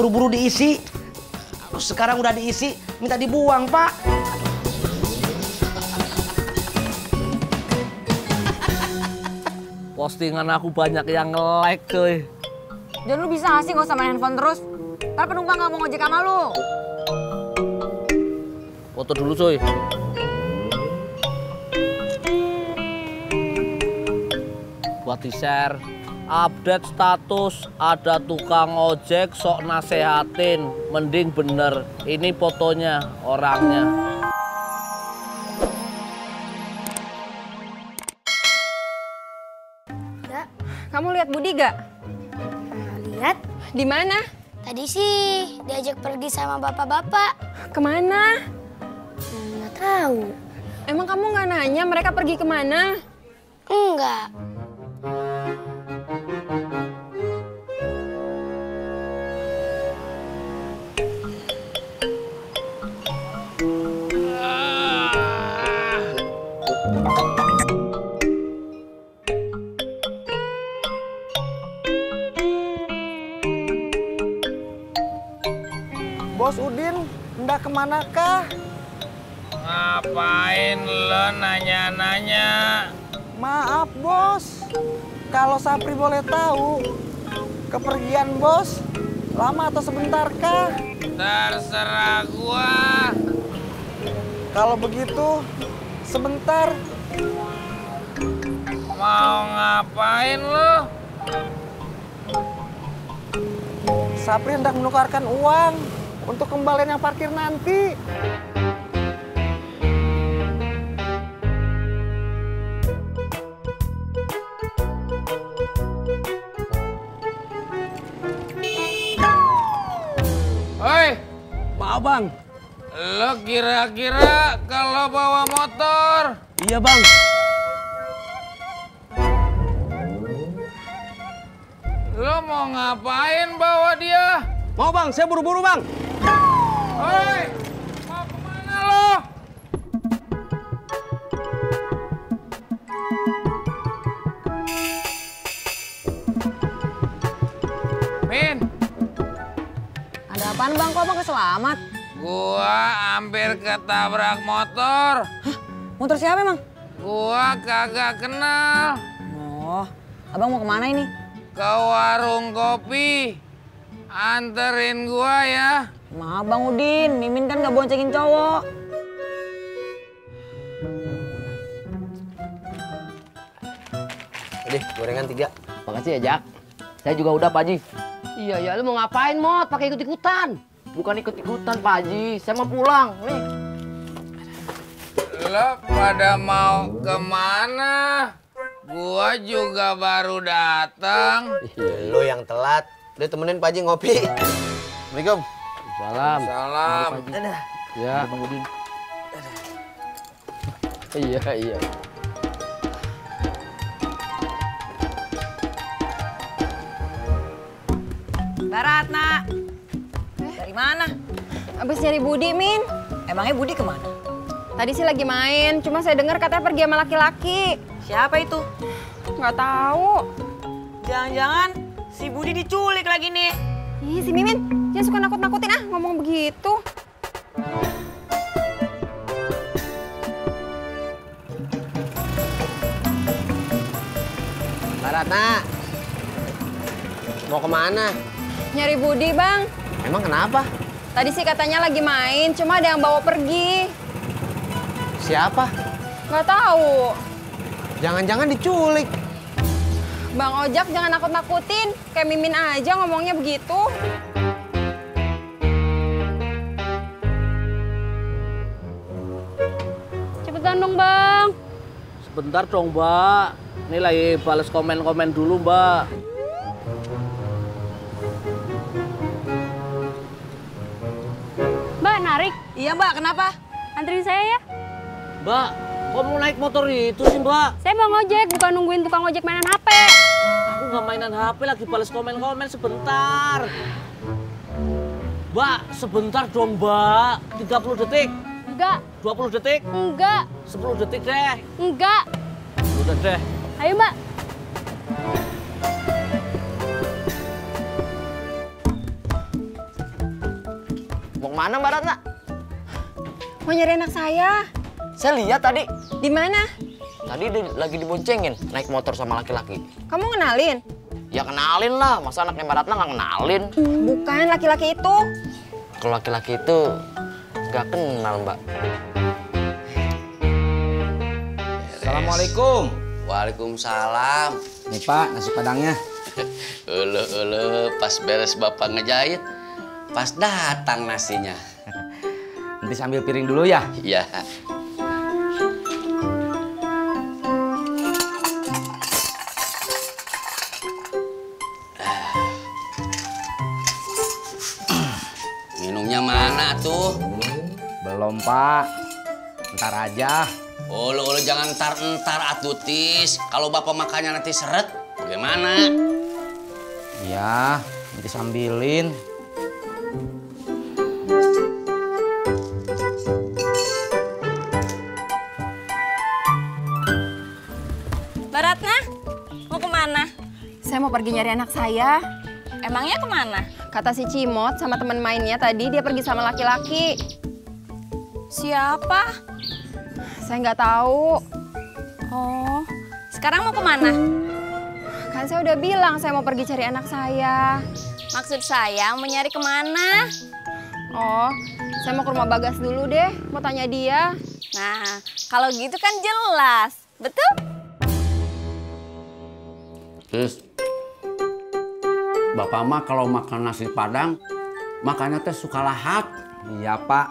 buru-buru diisi. Sekarang udah diisi, minta dibuang, Pak. Postingan aku banyak yang nge-like, cuy. Jangan lu bisa nggak sih nggak usah main handphone terus? Ntar penumpang nggak mau ngojek sama lu. Foto dulu, cuy. Buat di-share. Update status, ada tukang ojek sok nasehatin. Mending bener, ini fotonya, orangnya. Enggak. Kamu lihat Budi gak? Lihat. Di mana? Tadi sih diajak pergi sama bapak-bapak. Kemana? Nggak tahu. Emang kamu nggak nanya mereka pergi kemana? Enggak. Bos Udin, hendak kemanakah? Ngapain lo nanya-nanya? Maaf bos, kalau Sapri boleh tahu, kepergian bos lama atau sebentarkah? Terserah gua. Kalau begitu, sebentar. Mau ngapain lo? Sapri hendak menukarkan uang untuk kembalian yang parkir nanti. Oi, Maaf, Bang. lo kira-kira kalau bawa motor Iya, Bang. lo mau ngapain bawa dia? Mau, Bang. Saya buru-buru, Bang. Oi, mau kemana lo? Min, Ada apaan bang? Kok abang keselamat? gua hampir ketabrak motor. Motor siapa emang? Gua kagak kenal. Oh, abang mau kemana ini? Ke warung kopi. Anterin gua ya. Maaf Bang Udin, Mimin kan nggak boncengin cowok. Udah, gorengan 3. Makasih ya, Jak. Saya juga udah, Pak Haji. Iya ya, lu mau ngapain Mot? Pakai ikut-ikutan? Bukan ikut-ikutan, Pak Haji. Saya mau pulang. Nih. Lo pada mau kemana? Gua juga baru datang. Lo yang telat. Udah temenin Pak Haji ngopi. Assalamualaikum. Salam. Salam. Ya, Bang Udin. Iya. Baratna. Dari mana? Abis nyari Budi, Min. Emangnya Budi kemana? Tadi sih lagi main, cuma saya dengar katanya pergi sama laki-laki. Siapa itu? Nggak tahu. Jangan-jangan si Budi diculik lagi nih. Ih, si Mimin, jangan suka nakut-nakutin ngomong begitu. Baratna, mau kemana? Nyari Budi, Bang. Emang kenapa? Tadi sih katanya lagi main, cuma ada yang bawa pergi. Siapa? Nggak tahu. Jangan-jangan diculik. Bang Ojak jangan nakut-nakutin. Kayak Mimin aja ngomongnya begitu. Cepetan dong, Bang. Sebentar dong, Mbak. Ini lagi balas komen-komen dulu, Mbak. Mbak, narik. Iya Mbak, kenapa? Anterin saya ya. Mbak, kok mau naik motor itu sih, Mbak? Saya mau ngojek, bukan nungguin tukang ojek mainan HP. Aku nggak mainan HP, lagi balas komen-komen sebentar. Mbak, sebentar dong, Mbak. 30 detik. Enggak, 20 detik. enggak, 10 detik deh. enggak. Udah deh. Ayo, Mbak. Kemana Mbak Ratna? Mau nyari anak saya. Saya lihat tadi. Di mana? Tadi lagi diboncengin, naik motor sama laki-laki. Kamu kenalin? Ya kenalin lah, masa anaknya Mbak Ratna nggak kenalin? Bukan laki-laki itu. Kalau laki-laki itu nggak kenal Mbak. Assalamualaikum. Waalaikumsalam. Nih Pak, nasi padangnya. Pas beres bapak ngejahit, pas datang nasinya. Nanti sambil piring dulu ya. Iya. Minumnya mana tuh? Belum Pak, ntar aja. Oh, lo jangan entar atuh Tis. Kalau bapak makannya nanti seret, bagaimana? Iya, nanti sambilin. Mbak Ratna, mau kemana? Saya mau pergi nyari anak saya. Emangnya kemana? Kata si Cimot sama teman mainnya tadi dia pergi sama laki-laki. Siapa? Saya nggak tahu. Oh, sekarang mau kemana? Kan saya udah bilang saya mau pergi cari anak saya. Maksud saya mau nyari kemana? Oh, saya mau ke rumah Bagas dulu deh. Mau tanya dia. Nah, kalau gitu kan jelas. Betul? Terus, Bapak mah kalau makan nasi padang, makannya teh suka lahap. Iya Pak.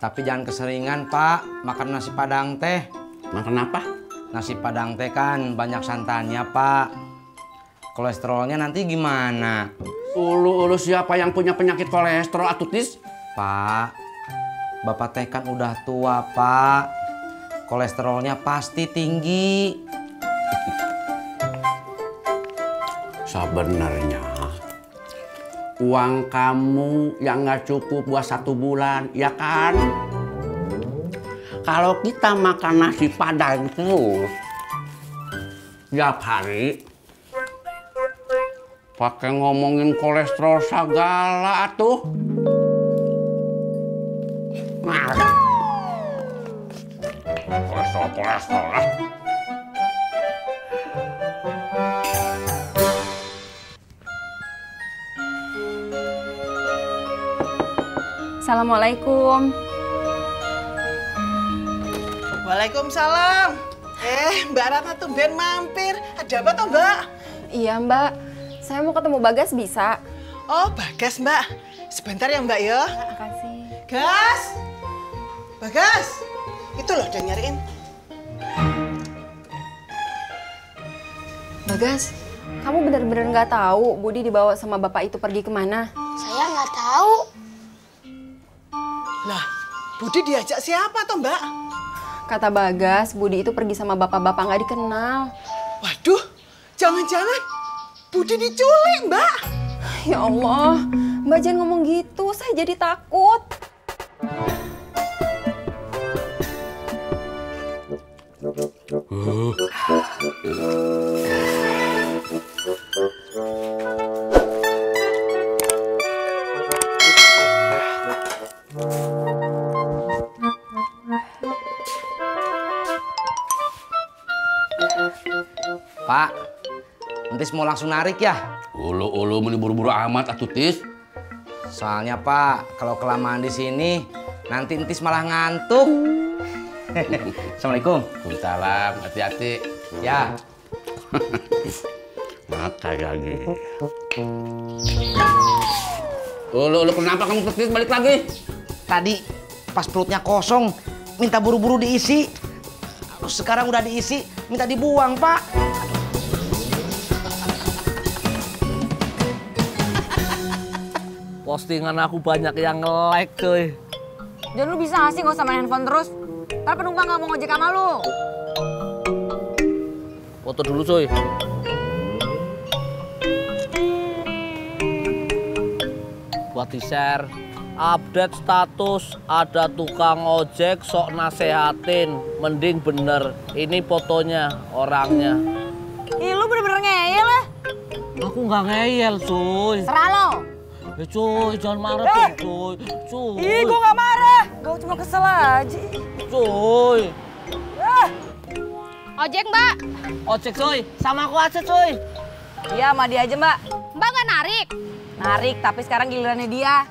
Tapi jangan keseringan Pak, makan nasi padang teh. Makan apa? Nasi padang teh kan banyak santannya Pak. Kolesterolnya nanti gimana? Ulu siapa yang punya penyakit kolesterol atutis? Pak, Bapak teh kan udah tua Pak. Kolesterolnya pasti tinggi. Sebenarnya uang kamu yang nggak cukup buat 1 bulan, ya kan? Kalau kita makan nasi padang terus tiap hari, pakai ngomongin kolesterol segala tuh. Nah, kolesterol lah. Assalamualaikum. Waalaikumsalam. Mbak Ratna tuh ben mampir. Ada apa toh Mbak? Iya Mbak, saya mau ketemu Bagas bisa? Oh Bagas Mbak. Sebentar ya Mbak ya. Makasih. Gas. Bagas. Itu loh udah nyariin. Bagas, kamu bener-bener nggak tahu Budi dibawa sama bapak itu pergi kemana? Saya nggak tahu. Lah, Budi diajak siapa toh Mbak? Kata Bagas, Budi itu pergi sama bapak-bapak nggak dikenal. Waduh, jangan-jangan Budi diculik Mbak. Ya Allah, Mbak jangan ngomong gitu, saya jadi takut. Pak, Entis mau langsung narik ya? Ulu meni buru-buru amat atuh Tis. Soalnya Pak, kalau kelamaan di sini nanti Entis malah ngantuk. Assalamualaikum. Waalaikumsalam, hati-hati. Ya. Mata lagi. Ulu kenapa kamu Tis balik lagi? Tadi pas perutnya kosong, minta buru-buru diisi. Sekarang udah diisi, minta dibuang Pak. Postingan aku banyak yang nge-like cuy. Dan lu bisa nggak sih nggak usah main handphone terus? Ntar penumpang nggak mau ngojek sama lu. Foto dulu cuy. Buat di-share. Update status, ada tukang ojek sok nasehatin. Mending bener, ini fotonya, orangnya. Ih lu bener-bener ngeyel ya. Aku nggak ngeyel cuy. Serah lo. Ya cuy, jangan marah dong cuy. Cuy. Ih, gue gak marah. Gue cuma kesel aja. Cuy. Ojek, Mbak. Ojek cuy, sama aku aja cuy. Iya, sama dia aja, Mbak. Mbak nggak narik? Narik, tapi sekarang gilirannya dia.